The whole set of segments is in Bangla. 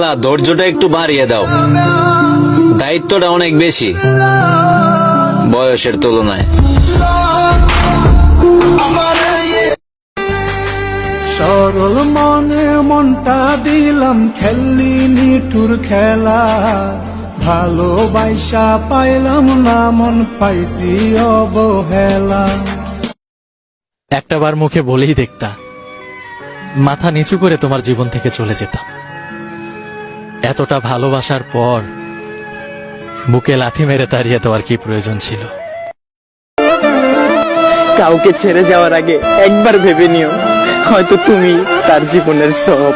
না, ধৈর্যটা একটু বাড়িয়ে দাও, দায়িত্বটা অনেক বেশি বয়সের তুলনায়। সরল মনে মনটা দিলাম, খেললি নিঠুর খেলা, ভালোবাসা পাইলাম না, মন পাইছি অবহেলা। একটাবার মুখে বলেই দেখতা, মাথা নিচু করে তোমার জীবন থেকে চলে যেতাম। এতটা ভালোবাসার পর বুকে লাথি মেরে তাড়িয়ে দেওয়ার কি প্রয়োজন ছিল? কাউকে ছেড়ে যাওয়ার আগে একবার ভেবে নিও, হয়তো তুমি তার জীবনের সব।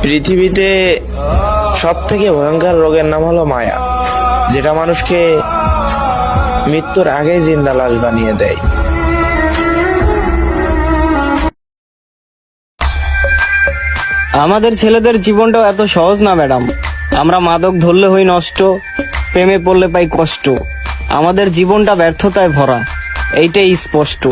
পৃথিবীতে সব থেকে ভয়ঙ্কর রোগের নাম হলো মায়া, যেটা মানুষকে মৃত্যুর আগেই জিন্দা লাশ বানিয়ে দেয়। আমাদের ছেলেদের জীবনটাও এত সহজ না ম্যাডাম। আমরা মাদক ধরলে হই নষ্ট, প্রেমে পড়লে পাই কষ্ট। আমাদের জীবনটা ব্যর্থতায় ভরা, এইটাই স্পষ্ট।